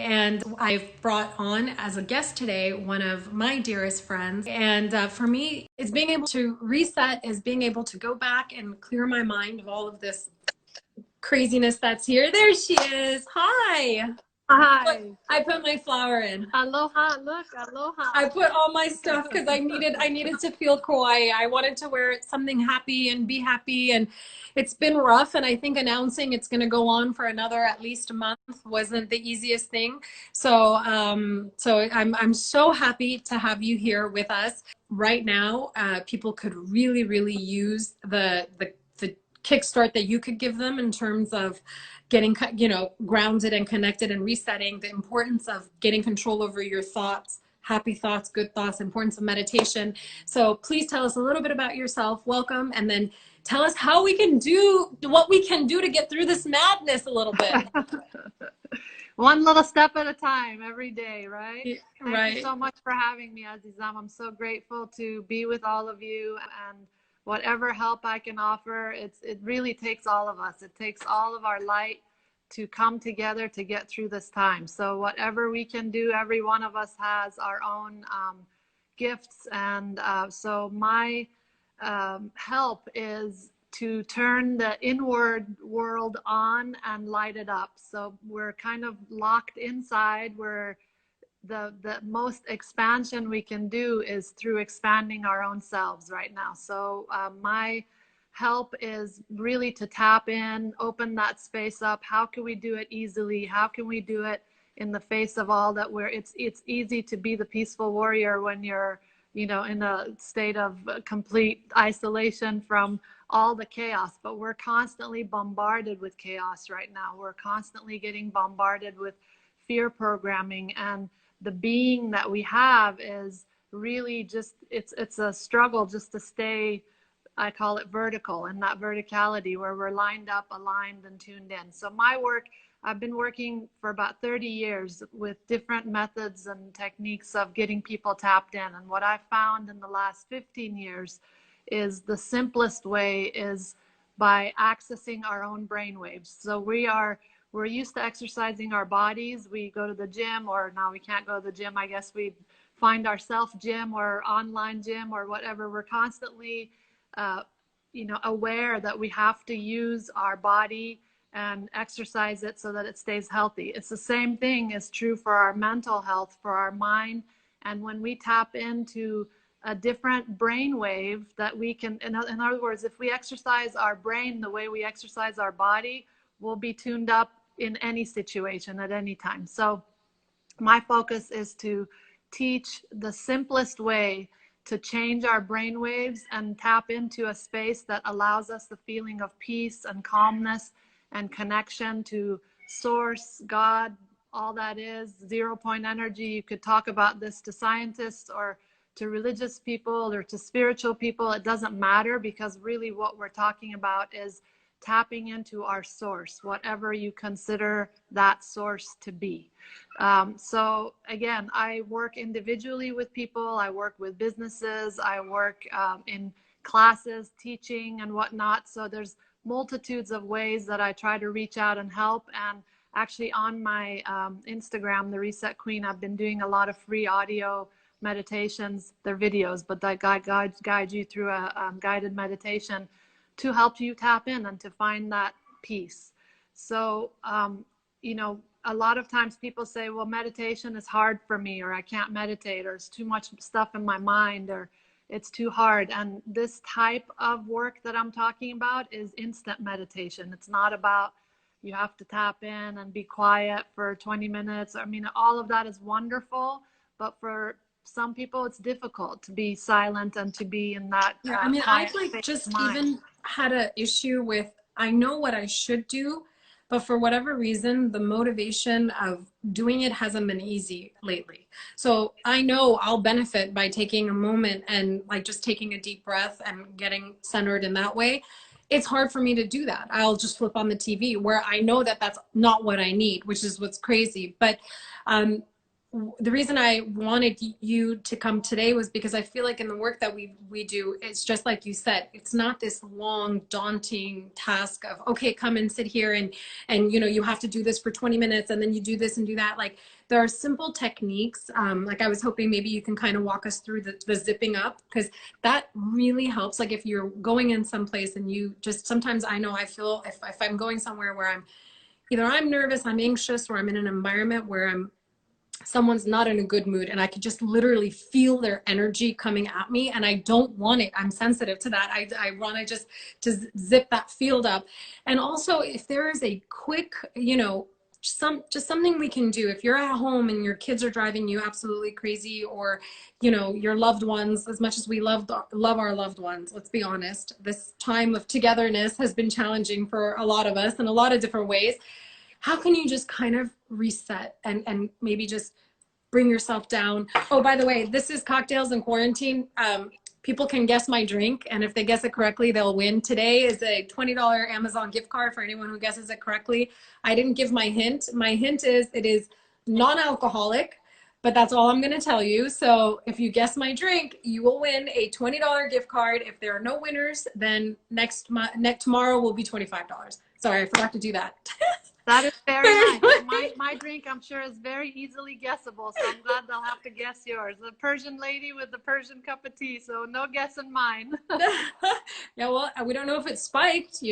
And I've brought on as a guest today one of my dearest friends. And for me, it's being able to reset, is being able to go back and clear my mind of all of this craziness that's here. There she is. Hi. Hi. I put my flower in. Aloha, look, aloha. I put all my stuff because I needed to feel Kauai. I wanted to wear something happy and be happy, and it's been rough, and I think announcing it's going to go on for another at least a month wasn't the easiest thing. So I'm so happy to have you here with us right now. People could really use the kickstart that you could give them in terms of getting, grounded and connected and resetting, the importance of getting control over your thoughts, happy thoughts, good thoughts, importance of meditation. So please tell us a little bit about yourself. Welcome. And then tell us how we can do what we can do to get through this madness a little bit. One little step at a time every day, right? Yeah, Thank you so much for having me, Azizam. I'm so grateful to be with all of you, and whatever help I can offer, it really takes all of us. It takes all of our light to come together to get through this time. So whatever we can do, every one of us has our own gifts. And so my help is to turn the inward world on and light it up. So we're kind of locked inside, where the most expansion we can do is through expanding our own selves right now. So my help is really to tap in, open that space up. How can we do it easily? How can we do it in the face of all that it's easy to be the peaceful warrior when you're, in a state of complete isolation from all the chaos, but we're constantly bombarded with chaos right now. We're constantly getting bombarded with fear programming, and the being that we have is really just, it's a struggle just to stay, I call it vertical, and that verticality where we're lined up, aligned, and tuned in. So my work, I've been working for about 30 years with different methods and techniques of getting people tapped in. And what I've found in the last 15 years is the simplest way is by accessing our own brain waves. So we're used to exercising our bodies. We go to the gym, or now we can't go to the gym. I guess we find our self gym or online gym or whatever. We're constantly, aware that we have to use our body and exercise it so that it stays healthy. It's the same thing is true for our mental health, for our mind. And when we tap into a different brain wave that we can, in other words, if we exercise our brain the way we exercise our body, we'll be tuned up in any situation at any time. So my focus is to teach the simplest way to change our brain waves and tap into a space that allows us the feeling of peace and calmness and connection to source, God, all that is, 0 point energy. You could talk about this to scientists or to religious people or to spiritual people. It doesn't matter, because really what we're talking about is tapping into our source, whatever you consider that source to be. So again, I work individually with people. I work with businesses. I work in classes, teaching and whatnot. So there's multitudes of ways that I try to reach out and help. And actually on my Instagram, The Reset Queen, I've been doing a lot of free audio meditations. They're videos, but that guide you through a guided meditation to help you tap in and to find that peace. So, a lot of times people say, well, meditation is hard for me, or I can't meditate, or it's too much stuff in my mind, or it's too hard. And this type of work that I'm talking about is instant meditation. It's not about you have to tap in and be quiet for 20 minutes. I mean, all of that is wonderful, but for some people it's difficult to be silent and to be in that I've just even had an issue with, I know what I should do, but for whatever reason, the motivation of doing it hasn't been easy lately. So I know I'll benefit by taking a moment and just taking a deep breath and getting centered in that way. It's hard for me to do that. I'll just flip on the TV, where I know that that's not what I need, which is what's crazy. But the reason I wanted you to come today was because I feel like in the work that we do, it's just like you said, it's not this long, daunting task of, okay, come and sit here and you have to do this for 20 minutes and then you do this and do that. Like there are simple techniques. Like I was hoping maybe you can kind of walk us through the zipping up, because that really helps. Like if you're going in someplace and you just, sometimes I know I feel if I'm going somewhere where I'm nervous, I'm anxious, or I'm in an environment where someone's not in a good mood and I could just literally feel their energy coming at me and I don't want it. I'm sensitive to that. I want to just zip that field up. And also if there is a quick, just something we can do if you're at home and your kids are driving you absolutely crazy, or your loved ones, as much as we love our loved ones, let's be honest, this time of togetherness has been challenging for a lot of us in a lot of different ways. How can you just kind of reset and maybe just bring yourself down? Oh, by the way, this is Cocktails in Quarantine. People can guess my drink, and if they guess it correctly, they'll win. Today is a $20 Amazon gift card for anyone who guesses it correctly. I didn't give my hint. My hint is it is non-alcoholic, but that's all I'm going to tell you. So if you guess my drink, you will win a $20 gift card. If there are no winners, then tomorrow will be $25. Sorry, I forgot to do that. That is very nice. My drink, I'm sure, is very easily guessable, so I'm glad they'll have to guess yours. The Persian lady with the Persian cup of tea, so no guessing mine. Yeah, well, we don't know if it's spiked.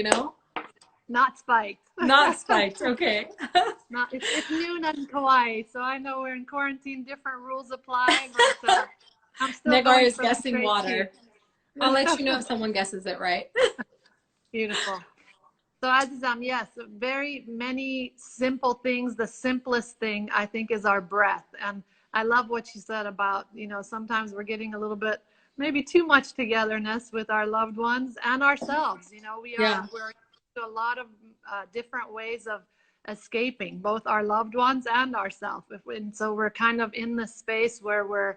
Not spiked. Not spiked, okay. It's noon in Kauai, so I know we're in quarantine, different rules apply, but I'm still Negar is for guessing water. tea. I'll let you know if someone guesses it right. Beautiful. So Azizam, yes, very many simple things. The simplest thing I think is our breath. And I love what you said about, sometimes we're getting a little bit, maybe too much togetherness with our loved ones and ourselves. We're into a lot of different ways of escaping both our loved ones and ourselves. And so we're kind of in this space where we're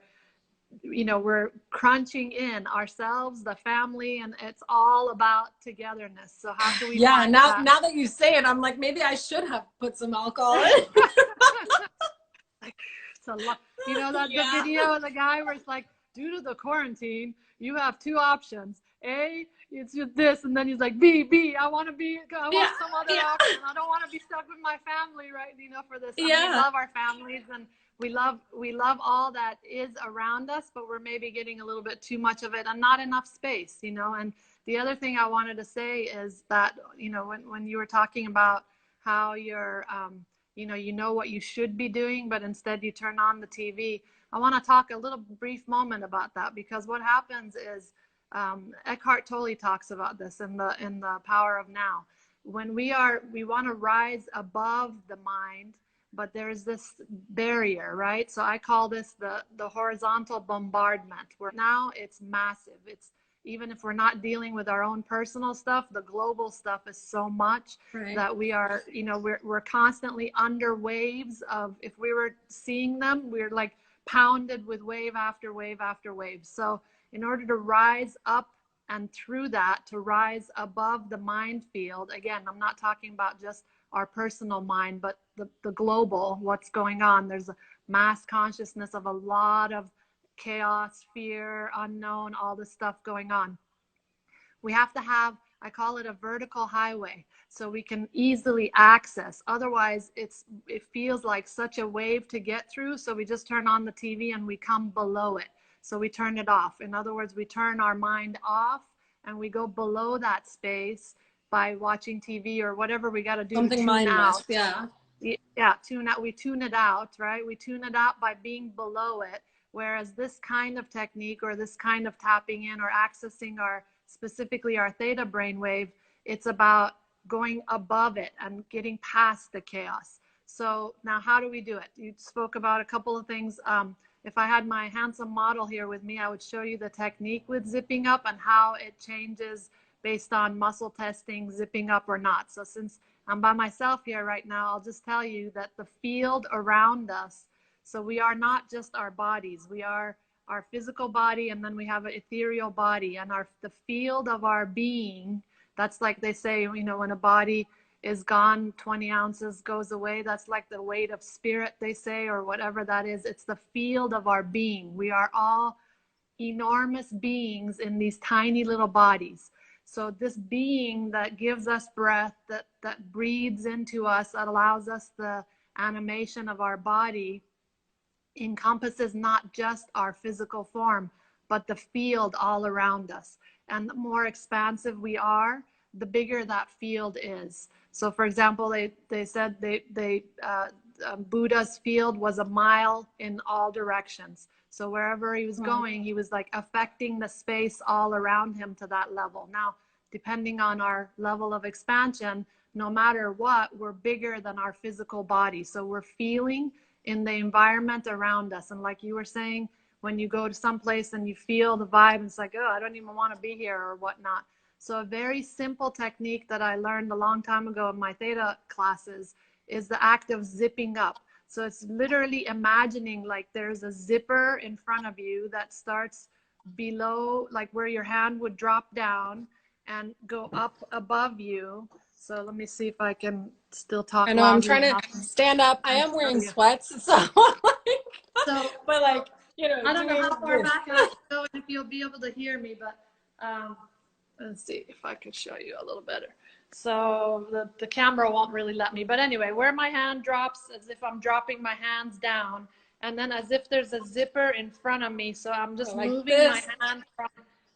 crunching in ourselves, the family, and it's all about togetherness. So how can we find that? Now that you say it, I'm like, maybe I should have put some alcohol in. It's a lot. The video of the guy where it's like, due to the quarantine, you have two options. A, it's just this, and then he's like, B, I want some other option. I don't want to be stuck with my family, right? For this. We love our families, and we love all that is around us, but we're maybe getting a little bit too much of it and not enough space, And the other thing I wanted to say is that, when you were talking about how you're, what you should be doing, but instead you turn on the TV. I want to talk a little brief moment about that, because what happens is, Eckhart Tolle talks about this in the Power of Now. When we want to rise above the mind, but there's this barrier, right? So I call this the horizontal bombardment, where now it's massive. It's, even if we're not dealing with our own personal stuff, the global stuff is so much that we are, we're constantly under waves of, if we were seeing them, we're like pounded with wave after wave after wave. So in order to rise up and through that, to rise above the mind field, again, I'm not talking about just our personal mind, but the global, what's going on. There's a mass consciousness of a lot of chaos, fear, unknown, all this stuff going on. We have to have, I call it a vertical highway, so we can easily access. Otherwise, it feels like such a wave to get through, so we just turn on the TV and we come below it. So we turn it off. In other words, we turn our mind off and we go below that space by watching TV or whatever we got to do. Something to tune mindless, out. tune out. We tune it out, right? We tune it out by being below it. Whereas this kind of technique, or this kind of tapping in or accessing specifically our theta brainwave, it's about going above it and getting past the chaos. So now how do we do it? You spoke about a couple of things. If I had my handsome model here with me, I would show you the technique with zipping up and how it changes based on muscle testing, zipping up or not. So since I'm by myself here right now, I'll just tell you that the field around us, so we are not just our bodies, we are our physical body, and then we have an ethereal body, and the field of our being, that's like they say, when a body is gone, 20 ounces goes away. That's like the weight of spirit, they say, or whatever that is. It's the field of our being. We are all enormous beings in these tiny little bodies. So this being that gives us breath, that breathes into us, that allows us the animation of our body, encompasses not just our physical form, but the field all around us. And the more expansive we are, the bigger that field is. So for example, they said Buddha's field was a mile in all directions. So wherever he was going, he was like affecting the space all around him to that level. Now, depending on our level of expansion, no matter what, we're bigger than our physical body. So we're feeling in the environment around us. And like you were saying, when you go to some place and you feel the vibe, it's like, oh, I don't even want to be here or whatnot. So a very simple technique that I learned a long time ago in my theta classes is the act of zipping up. So it's literally imagining like there's a zipper in front of you that starts below, like where your hand would drop down and go up above you. So let me see if I can still talk I know I'm loudly trying to enough stand up. I and am show wearing you. sweats, so So but like, I don't know doing how far this. back I can go and if you'll be able to hear me, but let's see if I can show you a little better. So the camera won't really let me, but anyway, where my hand drops, as if I'm dropping my hands down, and then as if there's a zipper in front of me. So I'm just Like moving my this. hand from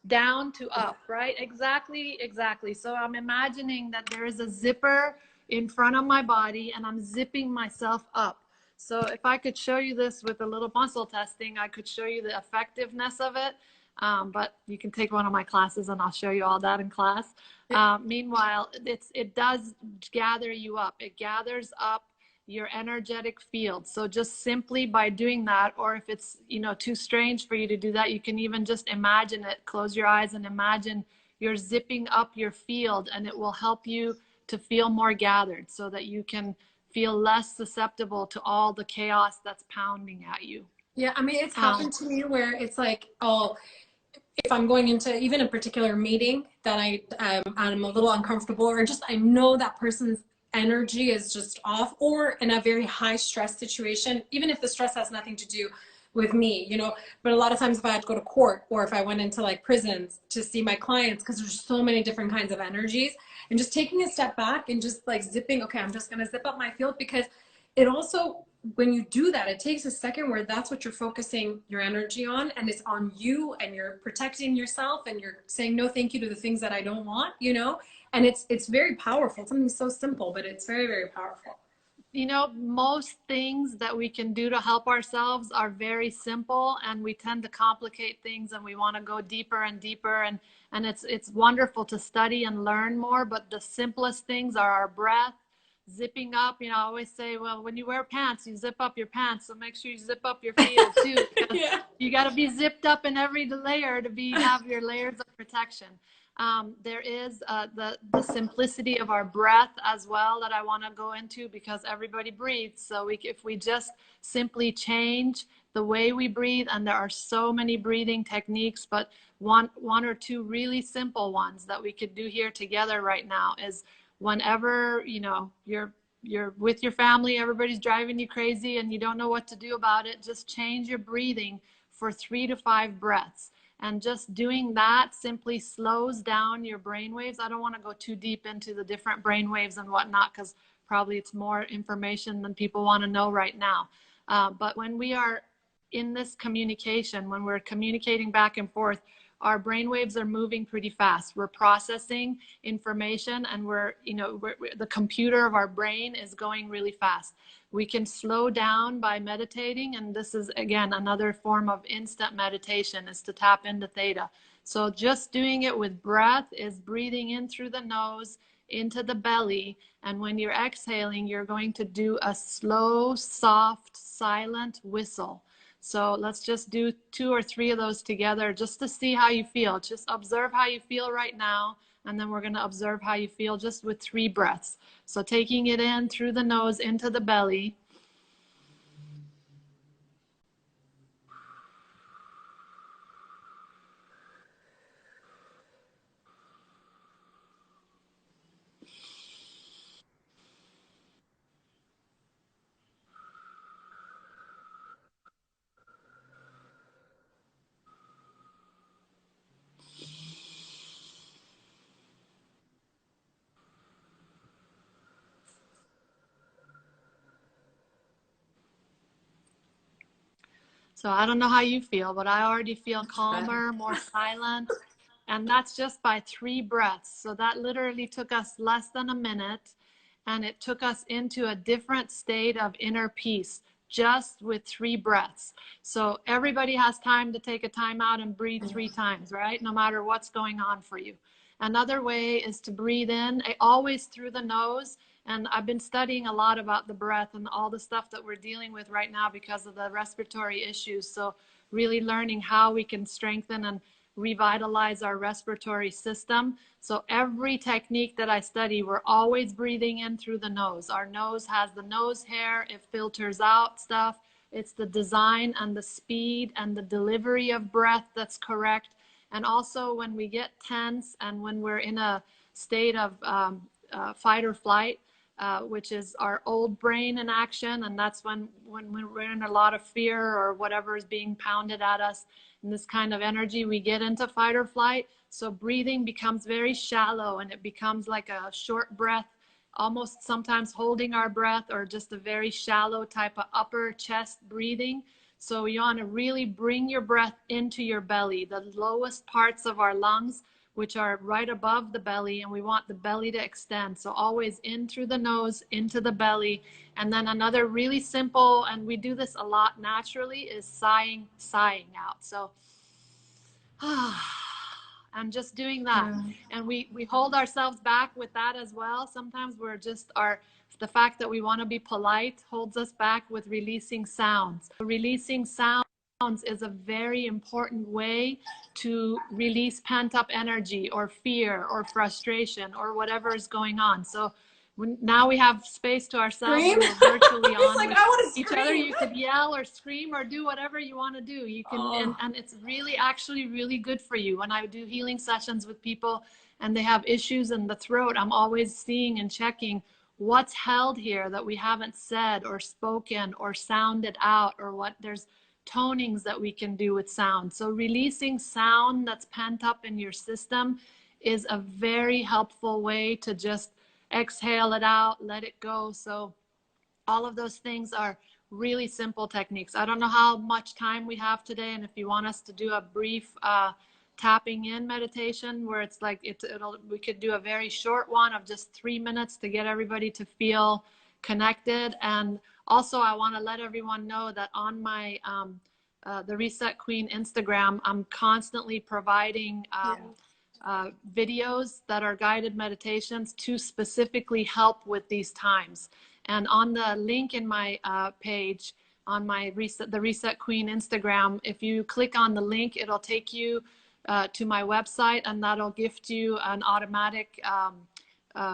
down to up, right? Exactly, exactly. So I'm imagining that there is a zipper in front of my body and I'm zipping myself up. So if I could show you this with a little muscle testing, I could show you the effectiveness of it. But you can take one of my classes and I'll show you all that in class. Meanwhile, it does gather you up. It gathers up your energetic field. So just simply by doing that, or if it's too strange for you to do that, you can even just imagine it. Close your eyes and imagine you're zipping up your field, and it will help you to feel more gathered so that you can feel less susceptible to all the chaos that's pounding at you. Yeah, I mean, it's happened to me where it's like, oh, if I'm going into even a particular meeting that I'm a little uncomfortable, or just I know that person's energy is just off, or in a very high stress situation, even if the stress has nothing to do with me, but a lot of times if I had to go to court or if I went into like prisons to see my clients, because there's so many different kinds of energies, and just taking a step back and just like zipping, okay, I'm just going to zip up my field, because it also, when you do that, it takes a second where that's what you're focusing your energy on, and it's on you, and you're protecting yourself, and you're saying no thank you to the things that I don't want, and it's very powerful. It's something so simple, but it's very, very powerful. Most things that we can do to help ourselves are very simple, and we tend to complicate things and we want to go deeper and deeper, and it's wonderful to study and learn more, but the simplest things are our breath, zipping up. I always say, well, when you wear pants, you zip up your pants, so make sure you zip up your field too, because Yeah. you got to be zipped up in every layer to have your layers of protection. There is the simplicity of our breath as well that I want to go into, because everybody breathes. So if we just simply change the way we breathe, and there are so many breathing techniques, but one or two really simple ones that we could do here together right now is, whenever you're with your family, everybody's driving you crazy and you don't know what to do about it, just change your breathing for 3 to 5 breaths. And just doing that simply slows down your brain waves. I don't want to go too deep into the different brain waves and whatnot, because probably it's more information than people want to know right now. But when we are in this communication, when we're communicating back and forth, our brain waves are moving pretty fast. We're processing information, and the computer of our brain is going really fast. We can slow down by meditating, and this is again another form of instant meditation, is to tap into theta. So just doing it with breath is breathing in through the nose into the belly, and when you're exhaling, you're going to do a slow, soft, silent whistle. So let's just do 2 or 3 of those together just to see how you feel. Just observe how you feel right now, and then we're going to observe how you feel just with 3 breaths. So taking it in through the nose into the belly. So I don't know how you feel, but I already feel calmer, more silent. And that's just by 3 breaths. So that literally took us less than a minute. And it took us into a different state of inner peace just with 3 breaths. So everybody has time to take a time out and breathe 3 times, right? No matter what's going on for you. Another way is to breathe in, always through the nose. And I've been studying a lot about the breath and all the stuff that we're dealing with right now because of the respiratory issues. So really learning how we can strengthen and revitalize our respiratory system. So every technique that I study, we're always breathing in through the nose. Our nose has the nose hair, it filters out stuff. It's the design and the speed and the delivery of breath that's correct. And also when we get tense and when we're in a state of fight or flight, which is our old brain in action, and that's when we're in a lot of fear or whatever is being pounded at us in this kind of energy, we get into fight or flight. So breathing becomes very shallow and it becomes like a short breath, almost sometimes holding our breath, or just a very shallow type of upper chest breathing. So you want to really bring your breath into your belly, the lowest parts of our lungs, which are right above the belly, and we want the belly to extend. So always in through the nose, into the belly. And then another really simple, and we do this a lot naturally, is sighing out. So I'm just doing that. Yeah. And we hold ourselves back with that as well. Sometimes we're just the fact that we want to be polite holds us back with releasing sounds. Releasing sounds is a very important way to release pent-up energy or fear or frustration or whatever is going on. So now we have space to ourselves. Scream? We're virtually on like, with I want to each scream. other. You could yell or scream or do whatever you want to do. You can, and it's really actually really good for you. When I do healing sessions with people and they have issues in the throat, I'm always seeing and checking what's held here that we haven't said or spoken or sounded out, or what there's tonings that we can do with sound. So releasing sound that's pent up in your system is a very helpful way to just exhale it out, let it go. So all of those things are really simple techniques. I don't know how much time we have today, and if you want us to do a brief tapping in meditation where it's like we could do a very short one of just 3 minutes to get everybody to feel connected. And also I want to let everyone know that on my the Reset Queen Instagram, I'm constantly providing videos that are guided meditations to specifically help with these times. And on the link in my page on my the Reset Queen Instagram, if you click on the link, it'll take you to my website, and that'll gift you an automatic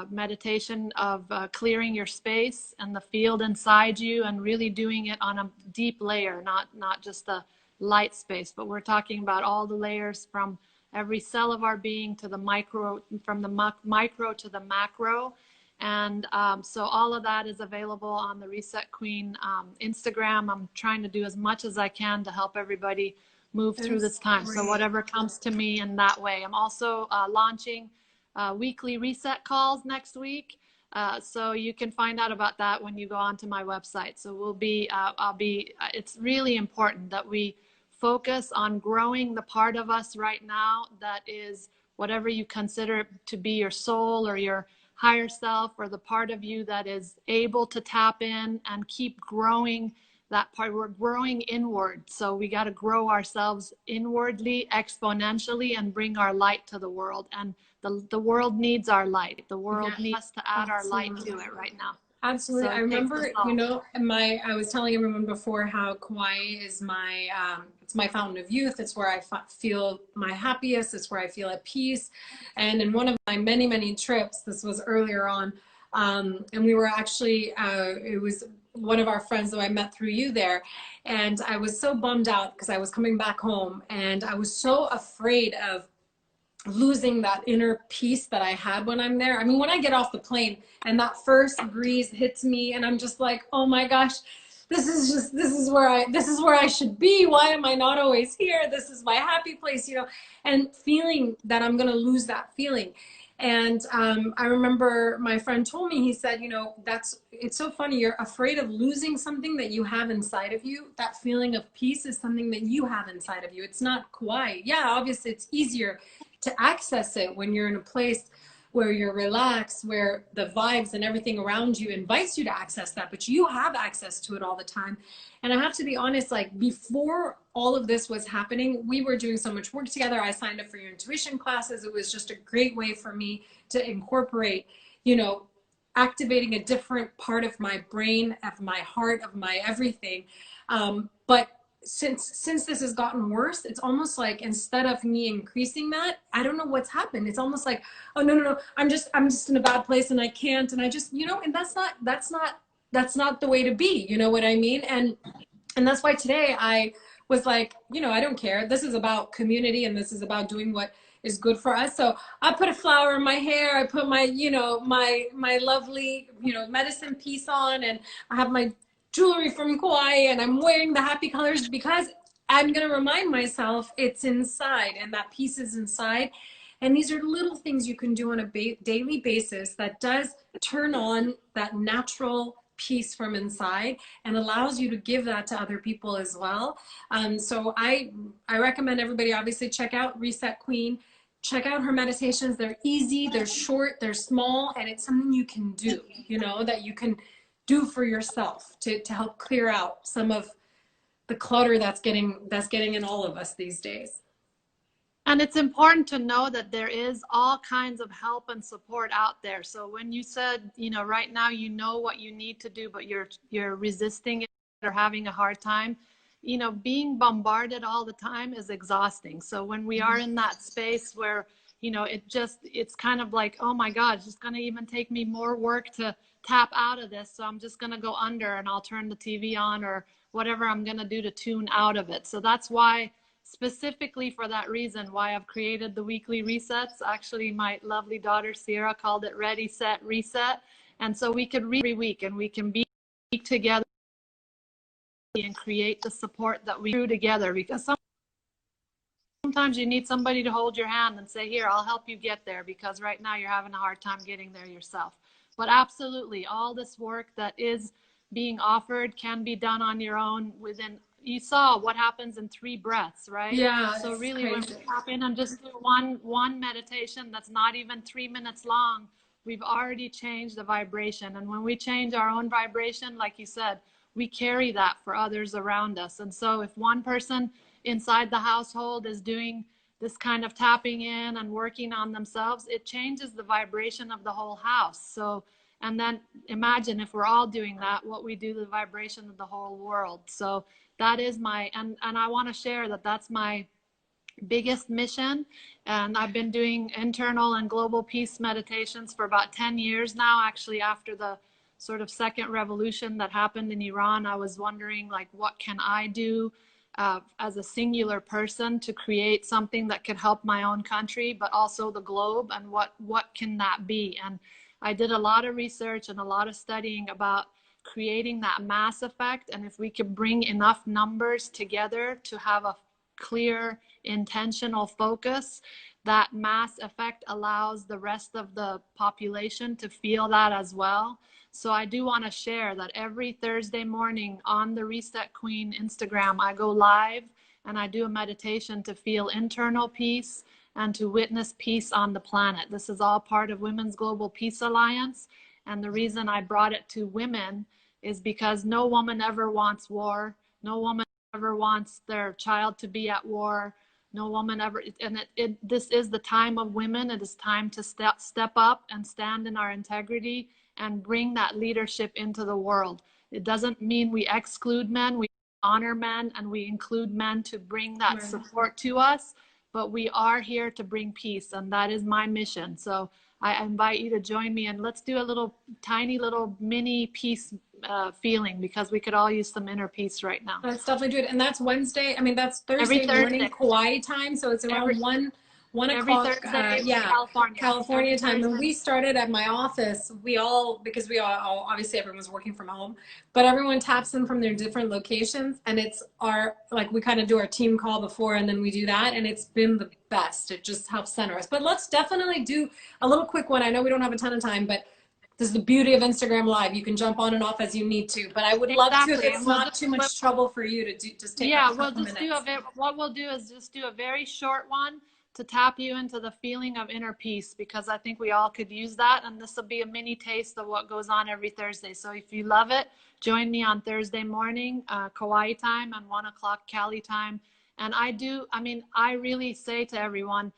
meditation of clearing your space and the field inside you, and really doing it on a deep layer, not just a light space, but we're talking about all the layers from every cell of our being to the micro, from the micro to the macro. And so all of that is available on the Reset Queen Instagram. I'm trying to do as much as I can to help everybody move through this time. So whatever comes to me in that way. I'm also launching weekly reset calls next week. So you can find out about that when you go onto my website. So it's really important that we focus on growing the part of us right now that is whatever you consider to be your soul or your higher self, or the part of you that is able to tap in and keep growing that part. We're growing inward. So we got to grow ourselves inwardly, exponentially, and bring our light to the world. And the world needs our light. The world needs us to add our light to it right now. Absolutely. So I remember, you know, I was telling everyone before how Kauai is it's my fountain of youth. It's where I feel my happiest. It's where I feel at peace. And in one of my many, many trips, this was earlier on, and we were actually, it was one of our friends that I met through you there. And I was so bummed out because I was coming back home, and I was so afraid of losing that inner peace that I had when I'm there. I mean, when I get off the plane and that first breeze hits me, and I'm just like, oh my gosh, this is where I should be. Why am I not always here? This is my happy place, you know, and feeling that I'm going to lose that feeling. And I remember my friend told me, he said, you know, it's so funny. You're afraid of losing something that you have inside of you. That feeling of peace is something that you have inside of you. It's not Kauai. Yeah, obviously it's easier to access it when you're in a place where you're relaxed, where the vibes and everything around you invites you to access that, but you have access to it all the time. And I have to be honest, like before all of this was happening, we were doing so much work together. I signed up for your intuition classes. It was just a great way for me to incorporate, you know, activating a different part of my brain, of my heart, of my everything. But since this has gotten worse, it's almost like instead of me increasing that, I don't know what's happened. It's almost like, oh no, I'm just in a bad place and I can't, and I just, you know, and that's not the way to be, you know what I mean? And that's why today I was like, you know, I don't care. This is about community and this is about doing what is good for us. So I put a flower in my hair. I put my, you know, my lovely, you know, medicine piece on, and I have my jewelry from Kauai, and I'm wearing the happy colors because I'm going to remind myself it's inside and that peace is inside. And these are little things you can do on a daily basis that does turn on that natural peace from inside and allows you to give that to other people as well. So I recommend everybody obviously check out Reset Queen. Check out her meditations. They're easy, they're short, they're small, and it's something you can do, you know, that you can do for yourself to help clear out some of the clutter that's getting in all of us these days. And it's important to know that there is all kinds of help and support out there. So when you said, you know, right now you know what you need to do, but you're resisting it or having a hard time, you know, being bombarded all the time is exhausting. So when we are in that space where, you know, it's kind of like, oh my God, it's just going to even take me more work to tap out of this. So I'm just going to go under and I'll turn the TV on or whatever I'm going to do to tune out of it. So that's why, specifically for that reason, why I've created the weekly resets. Actually, my lovely daughter Sierra called it Ready, Set, Reset. And so we could read every week and we can be together and create the support that we do together, because sometimes you need somebody to hold your hand and say, here, I'll help you get there, because right now you're having a hard time getting there yourself. But absolutely, all this work that is being offered can be done on your own within, you saw what happens in 3 breaths, right? Yeah. So really, crazy. when we tap in and just do one meditation that's not even 3 minutes long, we've already changed the vibration. And when we change our own vibration, like you said, we carry that for others around us. And so if one person inside the household is doing this kind of tapping in and working on themselves, it changes the vibration of the whole house. So, and then imagine if we're all doing that, what we do to the vibration of the whole world. So that is my, and I want to share that that's my biggest mission. And I've been doing internal and global peace meditations for about 10 years now. Actually, after the sort of second revolution that happened in Iran, I was wondering, like, what can I do as a singular person to create something that could help my own country, but also the globe, and what can that be? And I did a lot of research and a lot of studying about creating that mass effect. And if we could bring enough numbers together to have a clear, intentional focus, that mass effect allows the rest of the population to feel that as well. So I do want to share that every Thursday morning on the Reset Queen Instagram, I go live and I do a meditation to feel internal peace and to witness peace on the planet. This is all part of Women's Global Peace Alliance. And the reason I brought it to women is because no woman ever wants war. No woman ever wants their child to be at war. No woman ever, and this is the time of women. It is time to step up and stand in our integrity and bring that leadership into the world. It doesn't mean we exclude men. We honor men and we include men to bring that support to us, but we are here to bring peace, and that is my mission. So I invite you to join me, and let's do a little tiny little mini peace feeling, because we could all use some inner peace right now. Let's definitely do it. And that's Wednesday. I mean, that's Thursday morning Kauai time. So it's around Every 1 o'clock, Thursday, yeah, California. California Every time. And Thursday. we started at my office. Because we all, obviously everyone's working from home, but everyone taps in from their different locations. And it's like we kind of do our team call before and then we do that. And it's been the best. It just helps center us. But let's definitely do a little quick one. I know we don't have a ton of time, but this is the beauty of Instagram Live. You can jump on and off as you need to. But I would love to, if Exactly. it's And we'll not just too much trouble for you, to just take Yeah, a we'll couple just do minutes. what we'll do is just do a very short one to tap you into the feeling of inner peace, because I think we all could use that. And this will be a mini taste of what goes on every Thursday. So if you love it, join me on Thursday morning, Kauai time, and 1 o'clock Cali time. And I really say to everyone,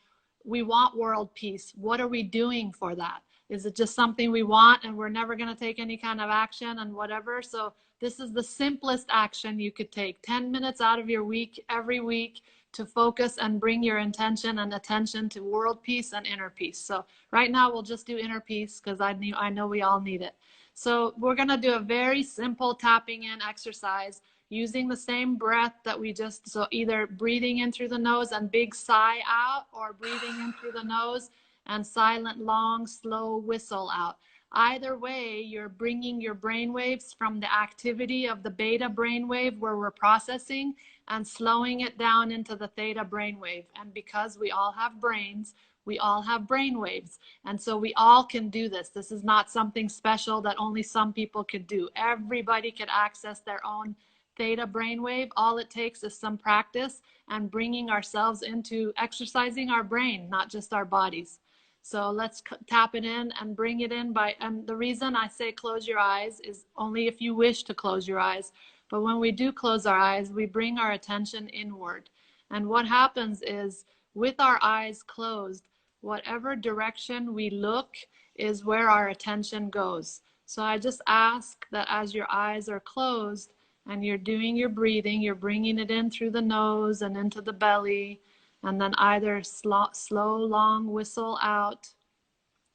we want world peace. What are we doing for that? Is it just something we want and we're never going to take any kind of action and whatever? So this is the simplest action you could take. 10 minutes out of your week, every week, to focus and bring your intention and attention to world peace and inner peace. So right now we'll just do inner peace because I know we all need it. So we're going to do a very simple tapping in exercise using the same breath that so either breathing in through the nose and big sigh out, or breathing in through the nose and silent, long, slow whistle out. Either way, you're bringing your brain waves from the activity of the beta brainwave where we're processing and slowing it down into the theta brainwave. And because we all have brains, we all have brain waves. And so we all can do this. This is not something special that only some people could do. Everybody could access their own theta brainwave. All it takes is some practice and bringing ourselves into exercising our brain, not just our bodies. So let's tap it in and bring it in and the reason I say close your eyes is only if you wish to close your eyes. But when we do close our eyes, we bring our attention inward. And what happens is with our eyes closed, whatever direction we look is where our attention goes. So I just ask that as your eyes are closed and you're doing your breathing, you're bringing it in through the nose and into the belly, and then either slow, long whistle out,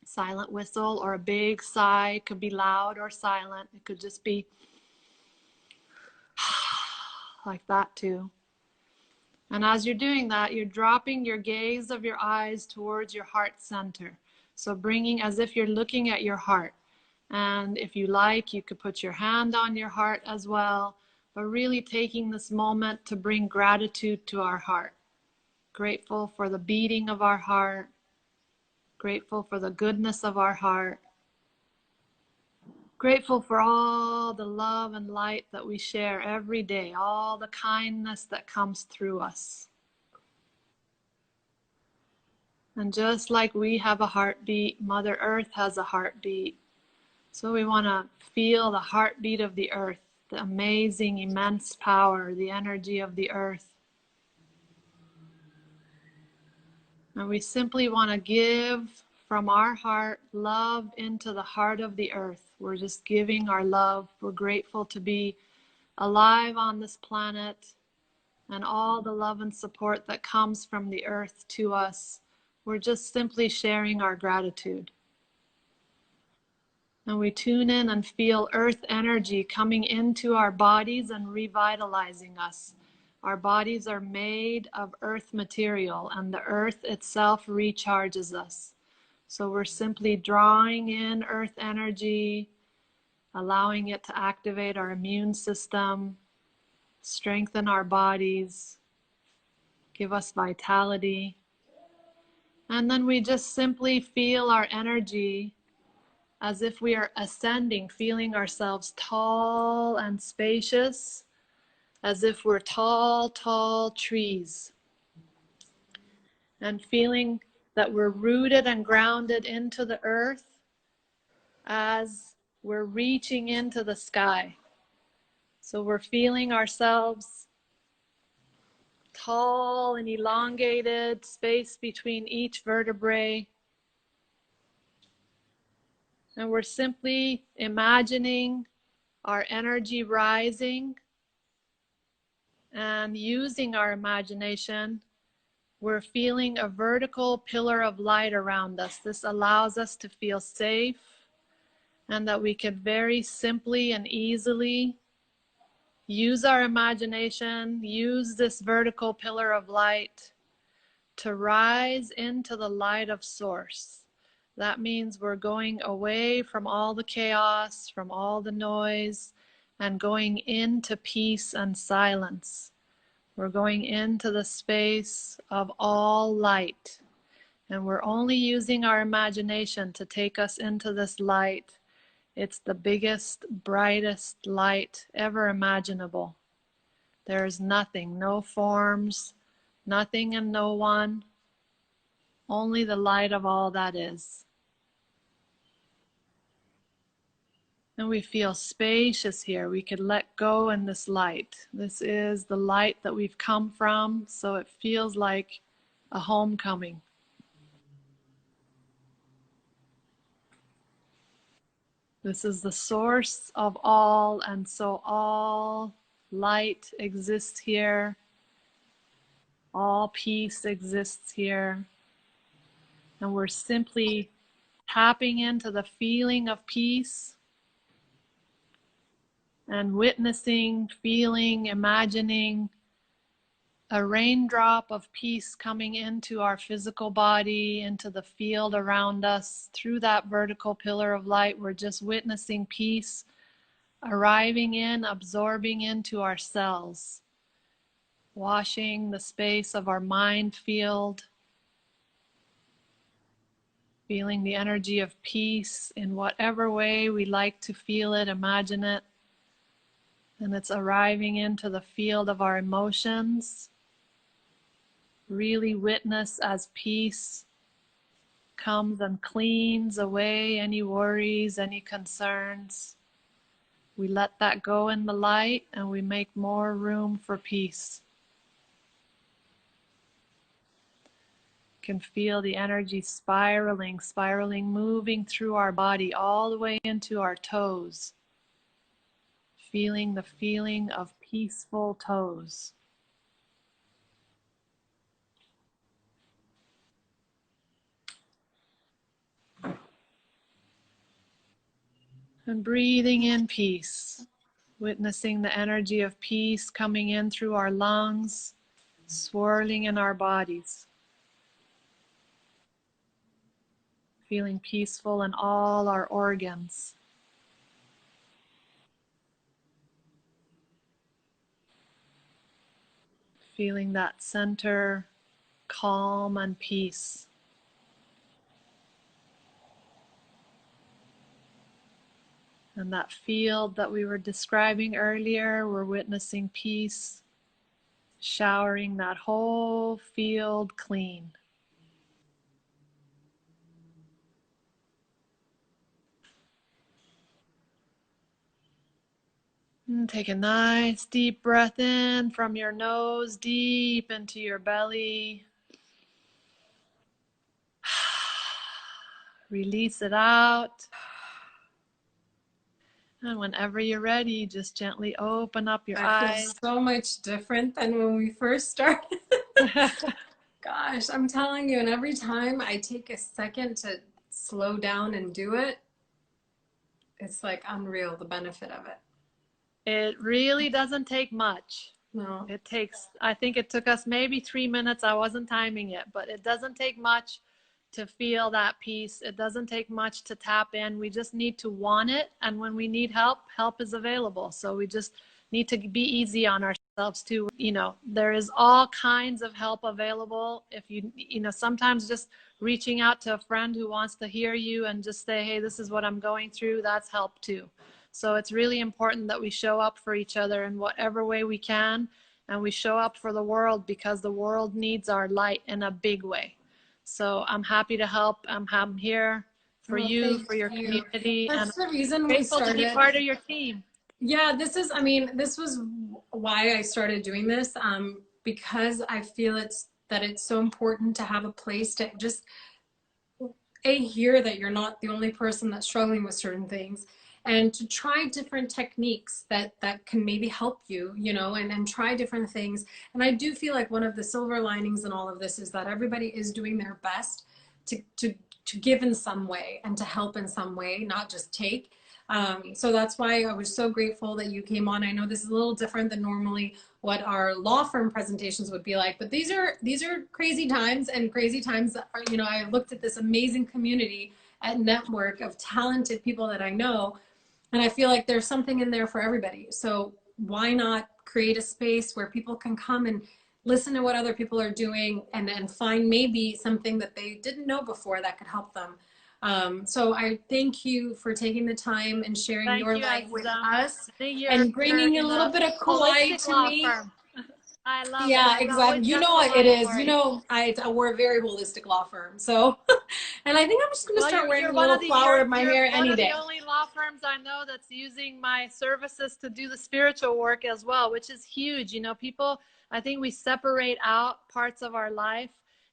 silent whistle, or a big sigh. It could be loud or silent. It could just be like that too. And as you're doing that, you're dropping your gaze of your eyes towards your heart center. So bringing as if you're looking at your heart. And if you like, you could put your hand on your heart as well, but really taking this moment to bring gratitude to our heart. Grateful for the beating of our heart, grateful for the goodness of our heart, grateful for all the love and light that we share every day, all the kindness that comes through us. And just like we have a heartbeat, Mother Earth has a heartbeat. So we want to feel the heartbeat of the earth, the amazing, immense power, the energy of the earth. And we simply want to give from our heart love into the heart of the earth. We're just giving our love. We're grateful to be alive on this planet and all the love and support that comes from the earth to us. We're just simply sharing our gratitude. And we tune in and feel earth energy coming into our bodies and revitalizing us. Our bodies are made of earth material, and the earth itself recharges us. So we're simply drawing in earth energy, allowing it to activate our immune system, strengthen our bodies, give us vitality. And then we just simply feel our energy as if we are ascending, feeling ourselves tall and spacious, as if we're tall, tall trees, and feeling that we're rooted and grounded into the earth as we're reaching into the sky. So we're feeling ourselves tall and elongated, space between each vertebrae. And we're simply imagining our energy rising and using our imagination. We're feeling a vertical pillar of light around us. This allows us to feel safe and that we can very simply and easily use our imagination, use this vertical pillar of light to rise into the light of source. That means we're going away from all the chaos, from all the noise, and going into peace and silence. We're going into the space of all light. And we're only using our imagination to take us into this light. It's the biggest, brightest light ever imaginable. There is nothing, no forms, nothing and no one, only the light of all that is. And we feel spacious here. We could let go in this light. This is the light that we've come from, so it feels like a homecoming. This is the source of all, and so all light exists here. All peace exists here. And we're simply tapping into the feeling of peace and witnessing, feeling, imagining a raindrop of peace coming into our physical body, into the field around us. Through that vertical pillar of light, we're just witnessing peace arriving in, absorbing into our cells, washing the space of our mind field, feeling the energy of peace in whatever way we like to feel it, imagine it. And it's arriving into the field of our emotions. Really witness as peace comes and cleans away any worries, any concerns. We let that go in the light and we make more room for peace. You can feel the energy spiraling, moving through our body all the way into our toes. Feeling the feeling of peaceful toes. And breathing in peace, witnessing the energy of peace coming in through our lungs, swirling in our bodies. Feeling peaceful in all our organs. Feeling that center, calm and peace. And that field that we were describing earlier, we're witnessing peace, showering that whole field clean. And take a nice deep breath in from your nose, deep into your belly. Release it out. And whenever you're ready, just gently open up your eyes. I feel so much different than when we first started. Gosh, I'm telling you, and every time I take a second to slow down and do it, it's like unreal, the benefit of it. It really doesn't take much. No. It takes, I think it took us maybe 3 minutes. I wasn't timing it, but it doesn't take much to feel that peace. It doesn't take much to tap in. We just need to want it. And when we need help, help is available. So we just need to be easy on ourselves too. You know, there is all kinds of help available. If you know, sometimes just reaching out to a friend who wants to hear you and just say, hey, this is what I'm going through, that's help too. So it's really important that we show up for each other in whatever way we can. And we show up for the world because the world needs our light in a big way. So I'm happy to help. I'm here for you, for your community. That's and the reason I'm we started. To be part of your team. Yeah, this was why I started doing this, because I feel that it's so important to have a place to just hear that you're not the only person that's struggling with certain things, and to try different techniques that can maybe help you, you know, and try different things. And I do feel like one of the silver linings in all of this is that everybody is doing their best to give in some way and to help in some way, not just take. So that's why I was so grateful that you came on. I know this is a little different than normally what our law firm presentations would be like, but these are crazy times, and crazy times are, you know, I looked at this amazing community at network of talented people that I know, and I feel like there's something in there for everybody. So why not create a space where people can come and listen to what other people are doing, and find maybe something that they didn't know before that could help them. So I thank you for taking the time and sharing Thank your you, light with Aziza. us I think and you're bringing a in little the bit of Kauai holistic to law me. firm. I love it. Yeah, I've exactly. always You got know the what it light is. for You you. know, we're a very holistic law firm. So, and I think I'm just going to Well, start wearing you're a one little of the flower in my you're hair one any of the day. only law firms I know that's using my services to do the spiritual work as well, which is huge. You know, people, I think we separate out parts of our life,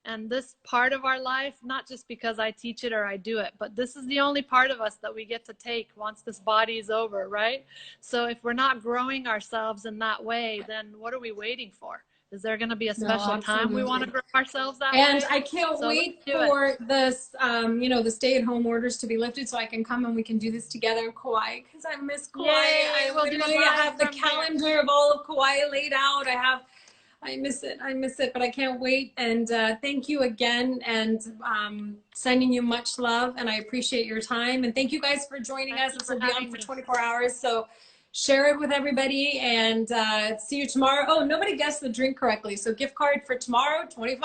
and this part of our life, not just because I teach it or I do it, but this is the only part of us that we get to take once this body is over, right? So if we're not growing ourselves in that way, then what are we waiting for? Is there going to be a No, special time we want absolutely. to grow ourselves that And way? I can't So let's wait do it. for this, you know, the stay-at-home orders to be lifted so I can come and we can do this together in Kauai, because I miss Kauai. Yay, I we'll do it literally live have the from there. calendar of all of Kauai laid out. I miss it. I miss it, but I can't wait. And thank you again, and sending you much love. And I appreciate your time. And thank you guys for joining Thank us. you This for will be on having for me. 24 hours. So share it with everybody, and see you tomorrow. Oh, nobody guessed the drink correctly. So gift card for tomorrow, $25.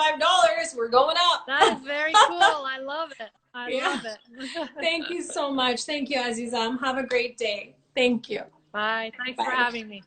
We're going That up. is very cool. I love it. I Yeah. love it. Thank you so much. Thank you, Azizam. Have a great day. Thank you. Bye. Thanks for Bye. having me.